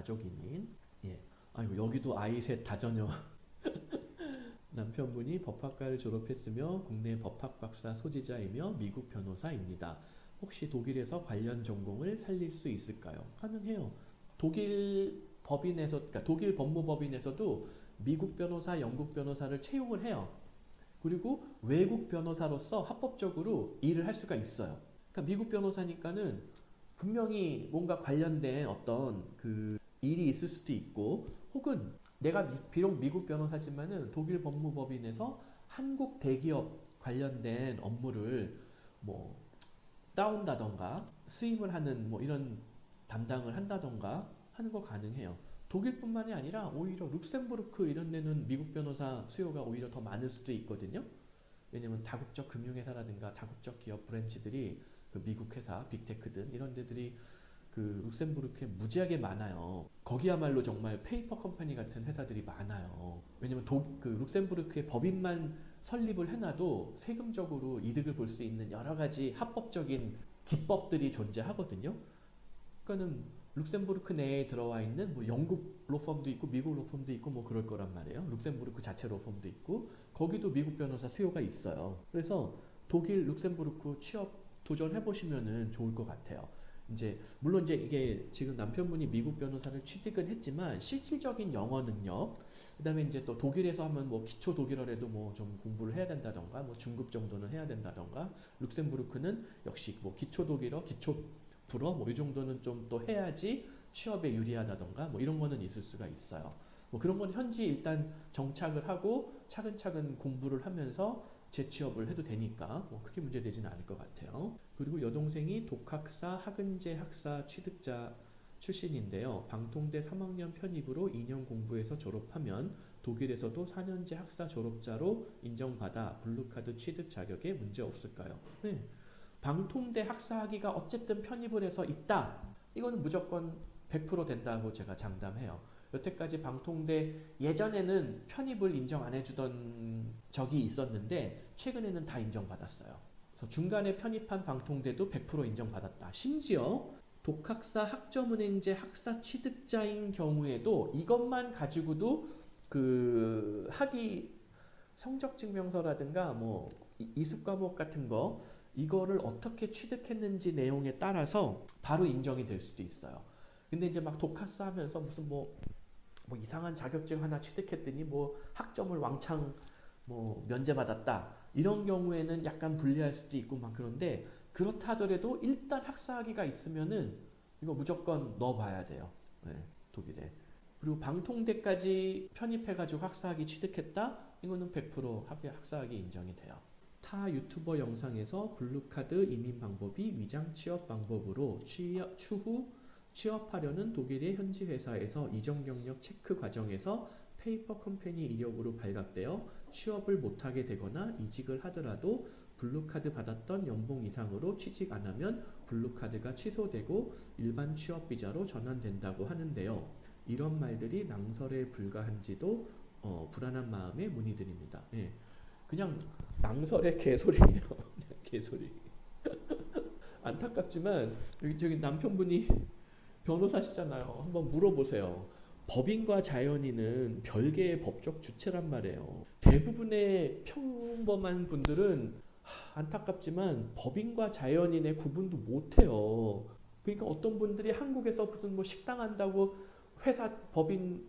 가족인인. 예. 아이고 여기도 아이 셋 다자녀. 남편분이 법학과를 졸업했으며 국내 법학 박사 소지자이며 미국 변호사입니다. 혹시 독일에서 관련 전공을 살릴 수 있을까요? 가능해요. 독일 법인에서, 그러니까 독일 법무법인에서도 미국 변호사, 영국 변호사를 채용을 해요. 그리고 외국 변호사로서 합법적으로 일을 할 수가 있어요. 그러니까 미국 변호사니까는 분명히 뭔가 관련된 어떤 그 일이 있을 수도 있고, 혹은 내가 비록 미국 변호사지만은 독일 법무법인에서 한국 대기업 관련된 업무를 뭐 따온다던가 수임을 하는 뭐 이런 담당을 한다던가 하는 거 가능해요. 독일뿐만이 아니라 오히려 룩셈부르크 이런 데는 미국 변호사 수요가 오히려 더 많을 수도 있거든요. 왜냐면 다국적 금융회사라든가 다국적 기업 브랜치들이 그 미국 회사, 빅테크든 이런 데들이 그 룩셈부르크에 무지하게 많아요. 거기야말로 정말 페이퍼 컴퍼니 같은 회사들이 많아요. 왜냐면 그 룩셈부르크의 법인만 설립을 해놔도 세금적으로 이득을 볼 수 있는 여러 가지 합법적인 기법들이 존재하거든요. 그러니까는 룩셈부르크 내에 들어와 있는 뭐 영국 로펌도 있고 미국 로펌도 있고 뭐 그럴 거란 말이에요. 룩셈부르크 자체 로펌도 있고 거기도 미국 변호사 수요가 있어요. 그래서 독일 룩셈부르크 취업 도전해 보시면은 좋을 것 같아요. 이제 물론 이제 이게 지금 남편분이 미국 변호사를 취득은 했지만 실질적인 영어 능력, 그다음에 이제 또 독일에서 하면 뭐 기초 독일어라도 뭐 좀 공부를 해야 된다던가 뭐 중급 정도는 해야 된다던가, 룩셈부르크는 역시 뭐 기초 독일어, 기초 불어 뭐 이 정도는 좀 또 해야지 취업에 유리하다던가 뭐 이런 거는 있을 수가 있어요. 뭐 그런 건 현지 일단 정착을 하고 차근차근 공부를 하면서 재취업을 해도 되니까 뭐 크게 문제되지는 않을 것 같아요. 그리고 여동생이 독학사 학은재 학사 취득자 출신인데요. 방통대 3학년 편입으로 2년 공부해서 졸업하면 독일에서도 4년제 학사 졸업자로 인정받아 블루카드 취득 자격에 문제 없을까요? 네. 방통대 학사학위가 어쨌든 편입을 해서 있다. 이거는 무조건 100% 된다고 제가 장담해요. 여태까지 방통대 예전에는 편입을 인정 안 해주던 적이 있었는데 최근에는 다 인정받았어요. 그래서 중간에 편입한 방통대도 100% 인정받았다. 심지어 독학사 학점은행제 학사 취득자인 경우에도 이것만 가지고도 그 학위 성적증명서라든가 뭐 이수 과목 같은 거 이거를 어떻게 취득했는지 내용에 따라서 바로 인정이 될 수도 있어요. 근데 이제 막 독학사 하면서 무슨 뭐 이상한 자격증 하나 취득했더니 뭐 학점을 왕창 뭐 면제받았다. 이런 경우에는 약간 불리할 수도 있고 막 그런데, 그렇다 하더라도 일단 학사학위가 있으면은 이거 무조건 넣어봐야 돼요. 네, 독일에. 그리고 방통대까지 편입해가지고 학사학위 취득했다? 이거는 100% 학사학위 인정이 돼요. 타 유튜버 영상에서 블루카드 이민 방법이 위장 취업 방법으로 추후 취업하려는 독일의 현지 회사에서 이전 경력 체크 과정에서 페이퍼 컴퍼니 이력으로 발각되어 취업을 못하게 되거나 이직을 하더라도 블루카드 받았던 연봉 이상으로 취직 안 하면 블루카드가 취소되고 일반 취업 비자로 전환된다고 하는데요. 이런 말들이 낭설에 불과한지도 불안한 마음에 문의드립니다. 예. 그냥 낭설의 개소리예요. 개소리. 안타깝지만 여기 저기 남편분이 변호사시잖아요. 한번 물어보세요. 법인과 자연인은 별개의 법적 주체란 말이에요. 대부분의 평범한 분들은 안타깝지만 법인과 자연인의 구분도 못해요. 그러니까 어떤 분들이 한국에서 무슨 뭐 식당 한다고 법인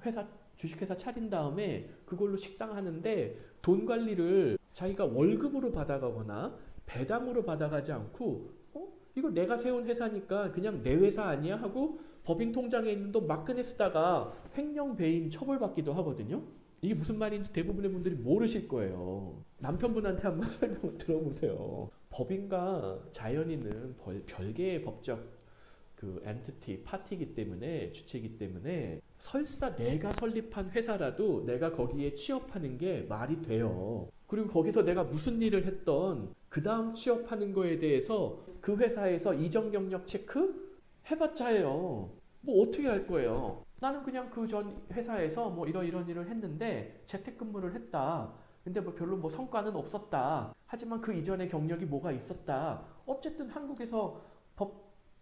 회사 주식회사 차린 다음에 그걸로 식당 하는데 돈 관리를 자기가 월급으로 받아가거나 배당으로 받아가지 않고 이거 내가 세운 회사니까 그냥 내 회사 아니야 하고 법인 통장에 있는 돈 막 꺼내 쓰다가 횡령 배임 처벌받기도 하거든요. 이게 무슨 말인지 대부분의 분들이 모르실 거예요. 남편분한테 한번 설명을 들어보세요. 법인과 자연인은 별개의 법적 그 엔티티, 파티이기 때문에, 주체이기 때문에 설사 내가 설립한 회사라도 내가 거기에 취업하는 게 말이 돼요. 그리고 거기서 내가 무슨 일을 했던 그 다음 취업하는 거에 대해서 그 회사에서 이전 경력 체크 해봤자예요. 뭐 어떻게 할 거예요? 나는 그냥 그 전 회사에서 뭐 이런 일을 했는데 재택근무를 했다. 근데 뭐 별로 뭐 성과는 없었다. 하지만 그 이전에 경력이 뭐가 있었다. 어쨌든 한국에서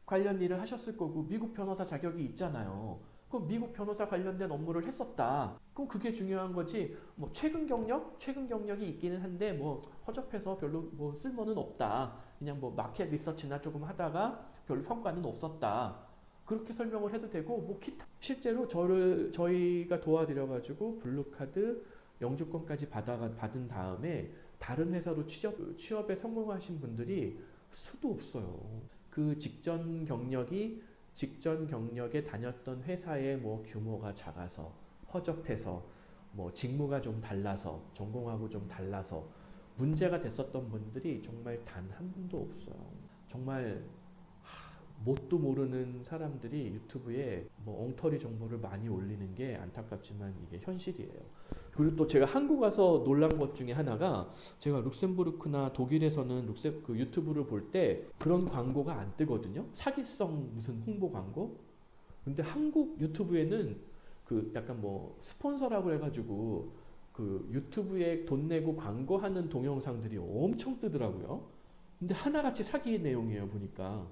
관련 일을 하셨을 거고 미국 변호사 자격이 있잖아요. 그럼 미국 변호사 관련된 업무를 했었다. 그럼 그게 중요한 거지. 뭐 최근 경력이 있기는 한데 뭐 허접해서 별로 뭐 쓸모는 없다. 그냥 뭐 마켓 리서치나 조금 하다가 별로 성과는 없었다. 그렇게 설명을 해도 되고 뭐 기타 실제로 저희가 도와드려가지고 블루카드 영주권까지 받은 다음에 다른 회사로 취업에 성공하신 분들이 수도 없어요. 그 직전 경력에 다녔던 회사의 뭐 규모가 작아서 허접해서 뭐 직무가 좀 달라서 전공하고 좀 달라서 문제가 됐었던 분들이 정말 단 한 분도 없어요. 정말 뭣도 모르는 사람들이 유튜브에 뭐 엉터리 정보를 많이 올리는 게 안타깝지만 이게 현실이에요. 그리고 또 제가 한국 와서 놀란 것 중에 하나가 제가 룩셈부르크나 독일에서는 그 유튜브를 볼 때 그런 광고가 안 뜨거든요. 사기성 무슨 홍보 광고. 근데 한국 유튜브에는 그 약간 뭐 스폰서라고 해가지고 그 유튜브에 돈 내고 광고하는 동영상들이 엄청 뜨더라고요. 근데 하나같이 사기의 내용이에요 보니까.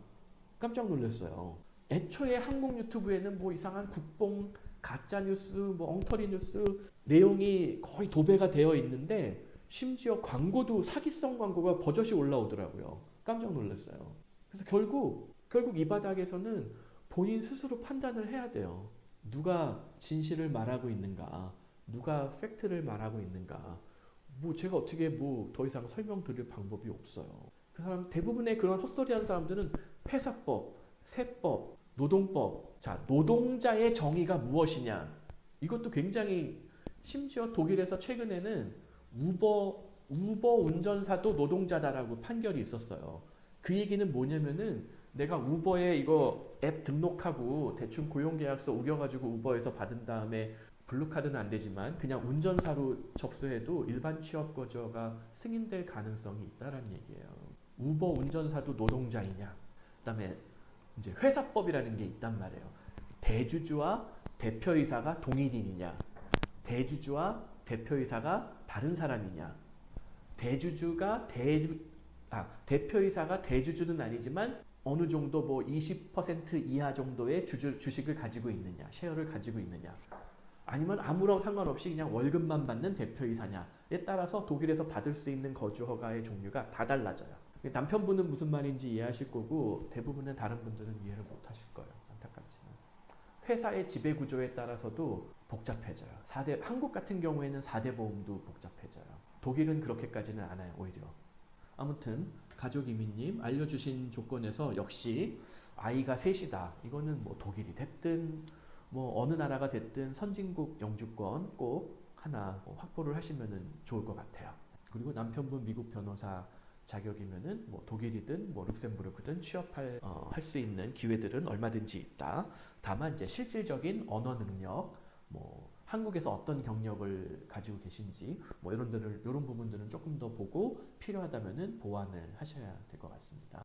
깜짝 놀랐어요. 애초에 한국 유튜브에는 뭐 이상한 국뽕, 가짜 뉴스, 뭐 엉터리 뉴스 내용이 거의 도배가 되어 있는데 심지어 광고도 사기성 광고가 버젓이 올라오더라고요. 깜짝 놀랐어요. 그래서 결국 이 바닥에서는 본인 스스로 판단을 해야 돼요. 누가 진실을 말하고 있는가, 누가 팩트를 말하고 있는가. 뭐 제가 어떻게 뭐 더 이상 설명드릴 방법이 없어요. 그 사람 대부분의 그런 헛소리하는 사람들은 회사법, 세법, 노동법. 자, 노동자의 정의가 무엇이냐? 이것도 굉장히 심지어 독일에서 최근에는 우버 운전사도 노동자다라고 판결이 있었어요. 그 얘기는 뭐냐면은 내가 우버에 이거 앱 등록하고 대충 고용계약서 우겨가지고 우버에서 받은 다음에 블루카드는 안 되지만 그냥 운전사로 접수해도 일반 취업 거주가 승인될 가능성이 있다라는 얘기예요. 우버 운전사도 노동자이냐? 그다음에 이제 회사법이라는 게 있단 말이에요. 대주주와 대표이사가 동일인이냐? 대주주와 대표이사가 다른 사람이냐? 대표이사가 대주주는 아니지만 어느 정도 뭐 20% 이하 정도의 주식을 가지고 있느냐? 쉐어를 가지고 있느냐? 아니면 아무런 상관없이 그냥 월급만 받는 대표이사냐에 따라서 독일에서 받을 수 있는 거주 허가의 종류가 다 달라져요. 남편분은 무슨 말인지 이해하실 거고 대부분의 다른 분들은 이해를 못 하실 거예요. 안타깝지만. 회사의 지배구조에 따라서도 복잡해져요. 한국 같은 경우에는 4대 보험도 복잡해져요. 독일은 그렇게까지는 않아요. 오히려. 아무튼 가족이민님 알려주신 조건에서 역시 아이가 셋이다. 이거는 뭐 독일이 됐든 뭐 어느 나라가 됐든 선진국 영주권 꼭 하나 확보를 하시면 좋을 것 같아요. 그리고 남편분 미국 변호사 자격이면은 뭐 독일이든 뭐 룩셈부르크든 취업할 수 있는 기회들은 얼마든지 있다. 다만 이제 실질적인 언어 능력, 뭐 한국에서 어떤 경력을 가지고 계신지 뭐 이런 부분들은 조금 더 보고 필요하다면은 보완을 하셔야 될 것 같습니다.